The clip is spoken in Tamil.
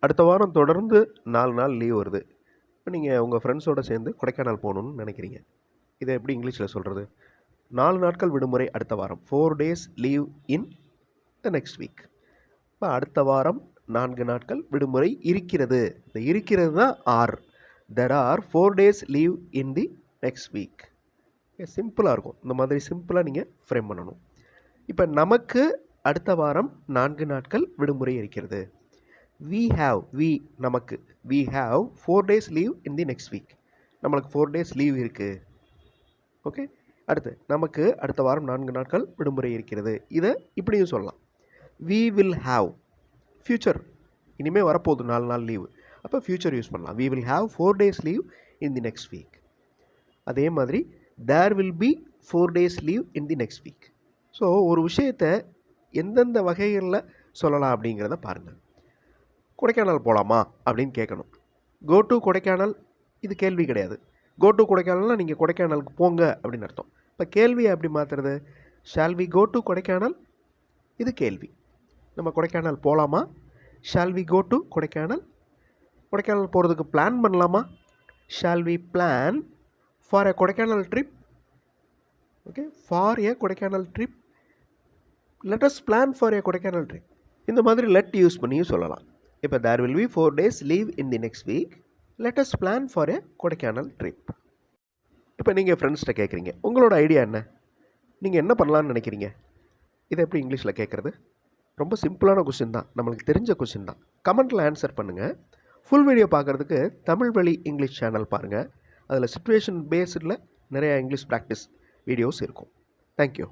அடுத்த வாரம் தொடர்ந்து 4 நாள் லீவ் வருது. இப்போ நீங்கள் உங்கள் ஃப்ரெண்ட்ஸோடு சேர்ந்து கொடைக்கானல் போகணுன்னு நினைக்கிறீங்க. இதை எப்படி இங்கிலீஷில் சொல்கிறது? 4 நாட்கள் விடுமுறை அடுத்த வாரம். 4 days leave in the next week. இப்போ அடுத்த வாரம் 4 நாட்கள் விடுமுறை இருக்கிறது. இந்த இருக்கிறது தான் ஆர். There are 4 days leave in the next week. சிம்பிளாக இருக்கும். இந்த மாதிரி சிம்பிளாக நீங்கள் ஃப்ரேம் பண்ணணும். இப்போ நமக்கு அடுத்த வாரம் 4 நாட்கள் விடுமுறை இருக்கிறது. நமக்கு we have 4 days leave in the next week. நம்மளுக்கு 4 days லீவ் இருக்குது. ஓகே, அடுத்து நமக்கு அடுத்த வாரம் 4 நாட்கள் விடுமுறை இருக்கிறது. இதை இப்படியும் சொல்லலாம். we will have ஃப்யூச்சர், இனிமேல் வரப்போகுது 4 நாள் லீவு. அப்போ ஃப்யூச்சர் யூஸ் பண்ணலாம். we will have 4 days leave in the next week. அதே மாதிரி there will be 4 days leave in the next week. So ஒரு விஷயத்தை எந்தெந்த வகைகளில் சொல்லலாம் அப்படிங்கிறத பாருங்கள். கொடைக்கானல் போகலாமா அப்படின்னு கேட்கணும். கோ டு கொடைக்கானல், இது கேள்வி கிடையாது. கோ டு கொடைக்கானல்னால் நீங்கள் கொடைக்கானலுக்கு போங்க அப்படின்னு அர்த்தம். இப்போ கேள்வியை எப்படி மாற்றுறது? Shall we go to Kodaikanal, இது கேள்வி. நம்ம கொடைக்கானல் போகலாமா? Shall we go to Kodaikanal. Kodaikanal போகிறதுக்கு பிளான் பண்ணலாமா? Shall we plan for a Kodaikanal trip. Okay, for a Kodaikanal trip. Let us plan for a Kodaikanal trip. இந்த மாதிரி லெட் யூஸ் பண்ணியும் சொல்லலாம். இப்போ there will be 4 days leave in the next week. Let us plan for a Kodaikanal trip. இப்போ நீங்கள் ஃப்ரெண்ட்ஸ்கிட்ட கேட்குறீங்க, உங்களோட ஐடியா என்ன? நீங்கள் என்ன பண்ணலான்னு நினைக்கிறீங்க? இதை எப்படி இங்கிலீஷில் கேட்குறது? ரொம்ப சிம்பிளான கொஸ்டின் தான், நம்மளுக்கு தெரிஞ்ச கொஸ்டின் தான். கமெண்ட்டில் ஆன்சர் பண்ணுங்கள். ஃபுல் வீடியோ பார்க்குறதுக்கு தமிழ் வழி இங்கிலீஷ் சேனல் பாருங்கள். அதில் சிச்சுவேஷன் பேஸ்டில் நிறையா இங்கிலீஷ் ப்ராக்டிஸ் வீடியோஸ் இருக்கும். தேங்க்யூ.